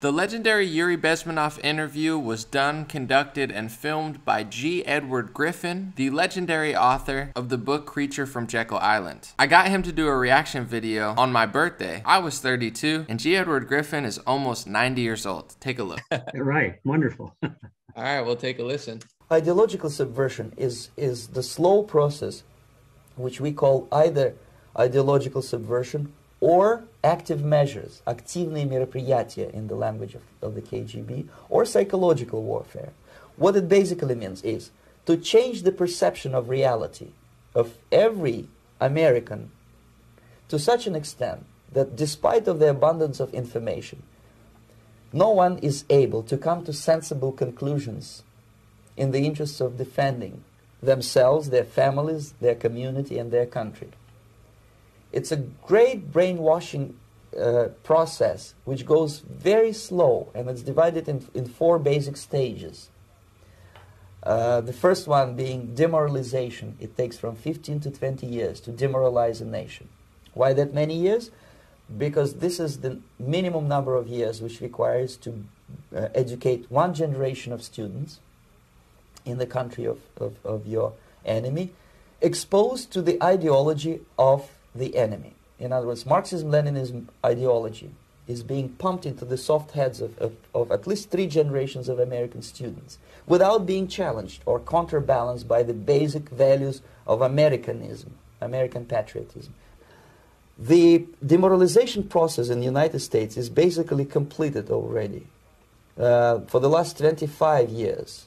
The legendary Yuri Bezmenov interview was done, conducted, and filmed by G.Edward Griffin, the legendary author of the book Creature from Jekyll Island. I got him to do a reaction video on my birthday. I was 32, and G.Edward Griffin is almost 90 years old. Take a look. Right, wonderful. All right, we'll take a listen. Ideological subversion is the slow process which we call either ideological subversion or active measures, активные мероприятия in the language of the KGB, or psychological warfare. What it basically means is to change the perception of reality of every American to such an extent that despite of the abundance of information, no one is able to come to sensible conclusions in the interests of defending themselves, their families, their community, and their country. It's a great brainwashing process which goes very slow, and it's divided in four basic stages. The first one being demoralization. It takes from 15 to 20 years to demoralize a nation. Why that many years? Because this is the minimum number of years which requires to educate one generation of students in the country of your enemy, exposed to the ideology of the enemy. In other words, Marxism-Leninism ideology is being pumped into the soft heads of at least 3 generations of American students without being challenged or counterbalanced by the basic values of Americanism, American patriotism. The demoralization process in the United States is basically completed already. For the last 25 years,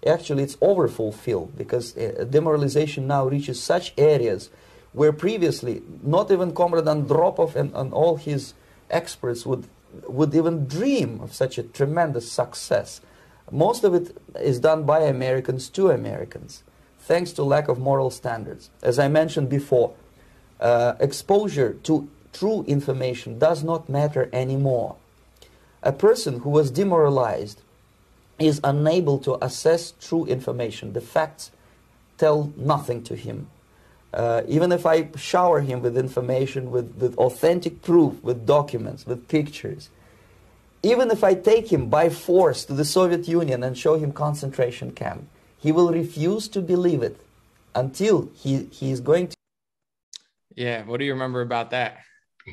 actually it's overfulfilled, because demoralization now reaches such areas where previously not even Comrade Andropov and all his experts would even dream of such a tremendous success. Most of it is done by Americans to Americans, thanks to lack of moral standards. As I mentioned before, exposure to true information does not matter anymore. A person who was demoralized is unable to assess true information. The facts tell nothing to him. Even if I shower him with information, with authentic proof, with documents, with pictures, even if I take him by force to the Soviet Union and show him concentration camp, he will refuse to believe it until he is going to. Yeah, what do you remember about that?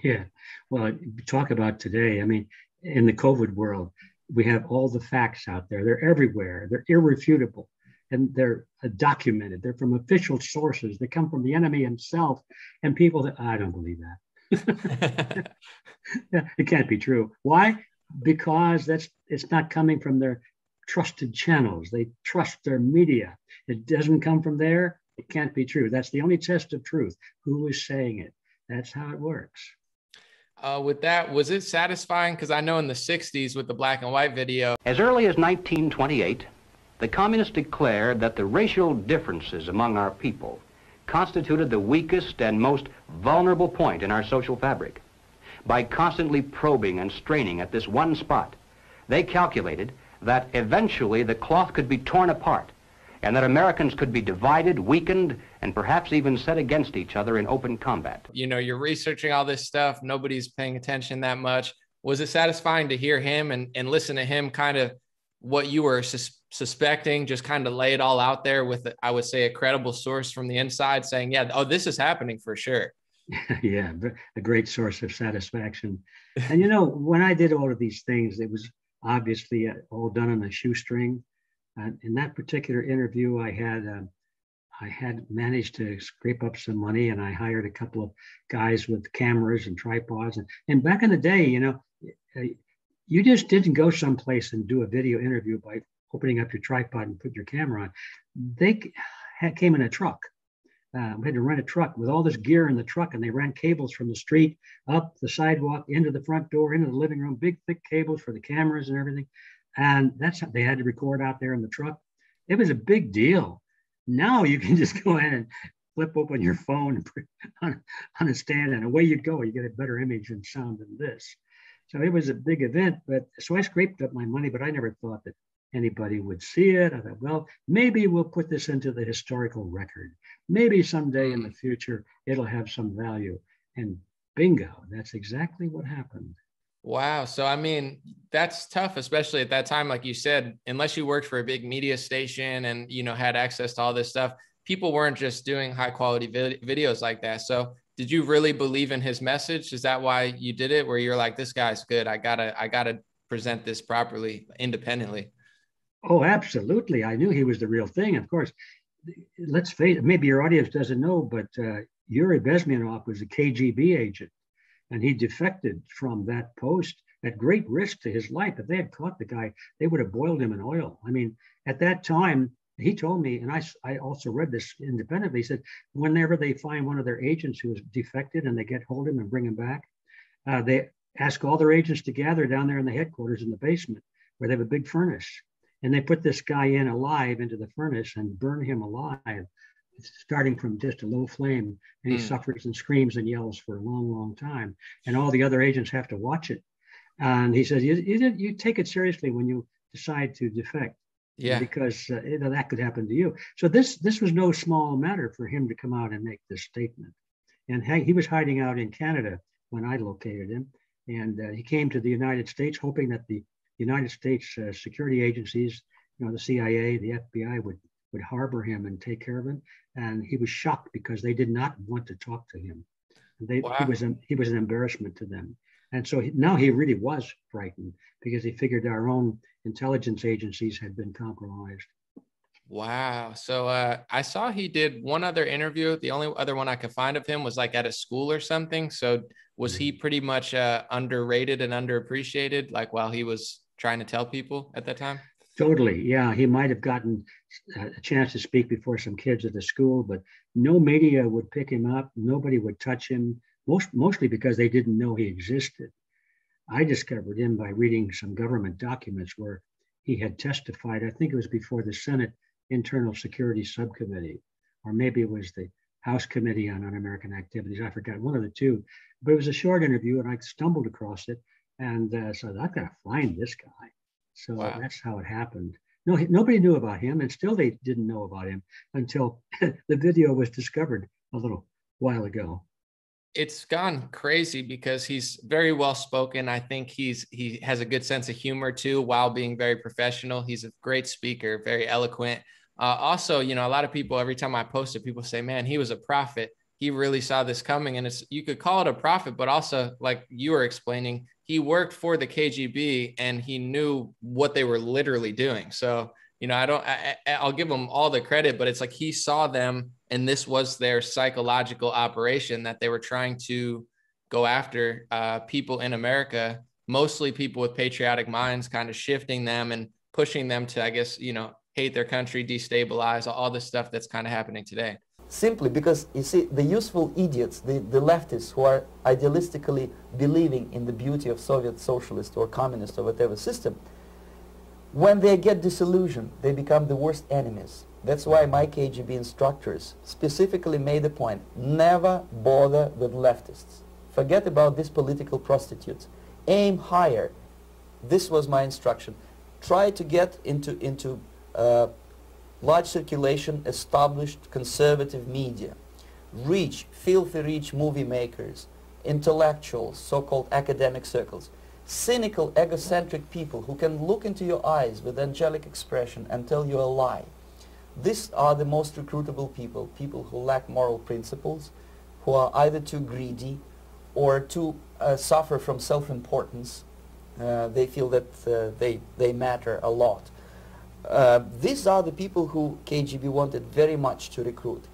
Yeah, well, talk about today. I mean, in the COVID world, we have all the facts out there. They're everywhere. They're irrefutable. And they're documented. They're from official sources. They come from the enemy himself. And people that, I don't believe that. Yeah, it can't be true. Why? Because it's not coming from their trusted channels. They trust their media. It doesn't come from there. It can't be true. That's the only test of truth. Who is saying it? That's how it works. With that, was it satisfying? Because I know in the 60s with the black and white video. As early as 1928, the communists declared that the racial differences among our people constituted the weakest and most vulnerable point in our social fabric. By constantly probing and straining at this one spot, they calculated that eventually the cloth could be torn apart and that Americans could be divided, weakened, and perhaps even set against each other in open combat. You know, you're researching all this stuff. Nobody's paying attention that much. Was it satisfying to hear him and listen to him kind of what you were suspecting, just kind of lay it all out there with, I would say, a credible source from the inside saying, yeah, oh, this is happening for sure. Yeah, a great source of satisfaction. And, you know, when I did all of these things, it was obviously all done on a shoestring. In that particular interview, I had managed to scrape up some money, and I hired a couple of guys with cameras and tripods. And back in the day, you know, you just didn't go someplace and do a video interview by opening up your tripod and put your camera on. They came in a truck. We had to rent a truck with all this gear in the truck, and they ran cables from the street up the sidewalk into the front door, into the living room, big thick cables for the cameras and everything. And that's how they had to record out there in the truck. It was a big deal. Now you can just go in and flip open your phone and put it on a stand, and away you go. You get a better image and sound than this. So it was a big event. But so I scraped up my money, but I never thought that anybody would see it. I thought, well, maybe we'll put this into the historical record. Maybe someday in the future, it'll have some value. And bingo, that's exactly what happened. Wow. So, I mean, that's tough, especially at that time. Like you said, unless you worked for a big media station and, you know, had access to all this stuff, people weren't just doing high quality videos like that. So did you really believe in his message? Is that why you did it? Where you're like, this guy's good. I gotta present this properly, independently. Oh, absolutely. I knew he was the real thing. Of course, let's face it, maybe your audience doesn't know, but Yuri Bezmenov was a KGB agent, and he defected from that post at great risk to his life. If they had caught the guy, they would have boiled him in oil. I mean, at that time, he told me, and I also read this independently, he said, whenever they find one of their agents who has defected and they get hold of him and bring him back, they ask all their agents to gather down there in the headquarters in the basement where they have a big furnace. And they put this guy in alive into the furnace and burn him alive, starting from just a low flame. And he suffers and screams and yells for a long, long time. And all the other agents have to watch it. And he says, you take it seriously when you decide to defect. Yeah. Because that could happen to you. So this was no small matter for him to come out and make this statement. And he was hiding out in Canada when I located him. And he came to the United States hoping that the United States security agencies, you know, the CIA, the FBI would harbor him and take care of him. And he was shocked because they did not want to talk to him. Wow. He was an embarrassment to them. And so now he really was frightened because he figured our own intelligence agencies had been compromised. Wow. So I saw he did one other interview. The only other one I could find of him was like at a school or something. So was he pretty much underrated and underappreciated, like while he was trying to tell people at that time? Totally. Yeah. He might have gotten a chance to speak before some kids at the school, but no media would pick him up. Nobody would touch him, mostly because they didn't know he existed. I discovered him by reading some government documents where he had testified. I think it was before the Senate Internal Security Subcommittee, or maybe it was the House Committee on Un-American Activities. I forgot, one of the two. But it was a short interview, and I stumbled across it. And so I've got to find this guy. So wow. That's how it happened. No, nobody knew about him, and still they didn't know about him until the video was discovered a little while ago. It's gone crazy because he's very well spoken. I think he has a good sense of humor too, while being very professional. He's a great speaker, very eloquent. Also, you know, a lot of people, every time I post it, people say, man, he was a prophet. He really saw this coming. And you could call it a prophet, but also, like you were explaining, he worked for the KGB and he knew what they were literally doing. So, you know, I'll give him all the credit, but it's like he saw them and this was their psychological operation that they were trying to go after people in America, mostly people with patriotic minds, kind of shifting them and pushing them to, I guess, you know, hate their country, destabilize, all this stuff that's kind of happening today. Simply because, you see, the useful idiots, the leftists who are idealistically believing in the beauty of Soviet socialist or communist or whatever system, when they get disillusioned, they become the worst enemies. That's why my KGB instructors specifically made a point, never bother with leftists. Forget about these political prostitutes. Aim higher. This was my instruction. Try to get into large circulation, established conservative media. Rich, filthy rich movie makers, intellectuals, so-called academic circles. Cynical, egocentric people who can look into your eyes with angelic expression and tell you a lie. These are the most recruitable people, people who lack moral principles, who are either too greedy or too suffer from self-importance. They feel that they matter a lot. These are the people who KGB wanted very much to recruit.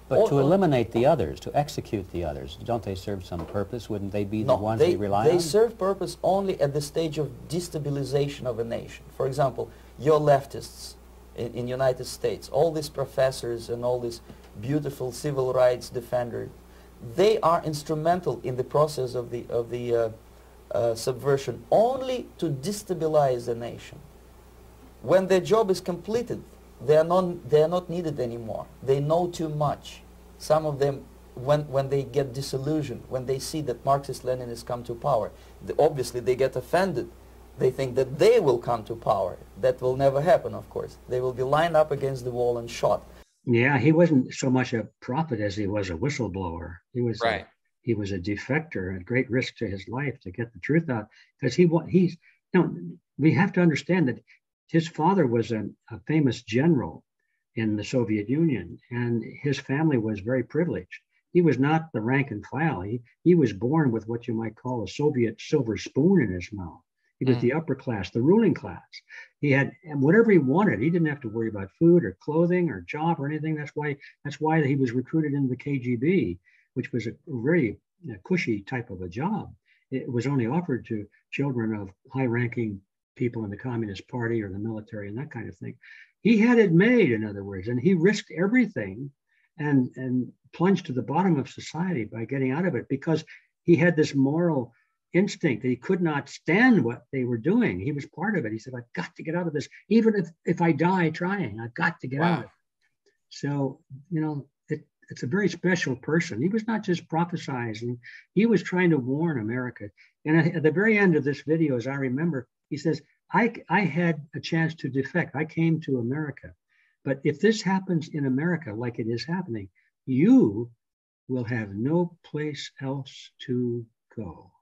But to eliminate the others, to execute the others, don't they serve some purpose? Wouldn't they be the ones they rely on? They serve purpose only at the stage of destabilization of a nation. For example, your leftists in United States, all these professors and all these beautiful civil rights defenders, they are instrumental in the process of the subversion only to destabilize the nation. When their job is completed, they are not needed anymore. They know too much. Some of them, when they get disillusioned, when they see that Marxist-Leninists come to power, obviously they get offended. They think that they will come to power. That will never happen, of course. They will be lined up against the wall and shot. Yeah, he wasn't so much a prophet as he was a whistleblower. He was right. he was a defector at great risk to his life to get the truth out, because we have to understand that his father was a famous general in the Soviet Union, and his family was very privileged. He was not the rank and file. He was born with what you might call a Soviet silver spoon in his mouth. He was the upper class, the ruling class. He had whatever he wanted. He didn't have to worry about food or clothing or job or anything. That's why he was recruited into the KGB, which was a very cushy type of a job. It was only offered to children of high-ranking people in the Communist Party or the military and that kind of thing. He had it made, in other words, and he risked everything and plunged to the bottom of society by getting out of it, because he had this moral instinct that he could not stand what they were doing. He was part of it. He said, I've got to get out of this. Even if I die trying, I've got to get out of it. So, it's a very special person. He was not just prophesizing. He was trying to warn America. And at the very end of this video, as I remember, he says, I had a chance to defect. I came to America. But if this happens in America, like it is happening, you will have no place else to go.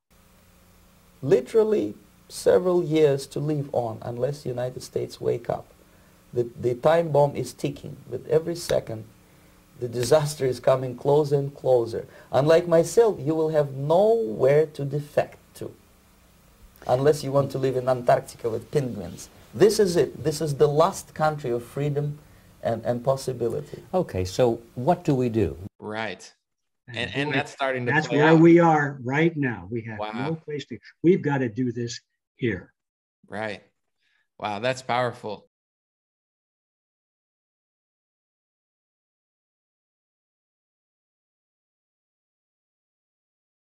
Literally several years to live on unless the United States wake up. The time bomb is ticking. With every second, the disaster is coming closer and closer. Unlike myself, you will have nowhere to defect to, unless you want to live in Antarctica with penguins. This is it. This is the last country of freedom and possibility. Okay, so what do we do? Right. And that's starting to That's play where out. we are right now. We have no place to. We've got to do this here. Right. Wow, that's powerful.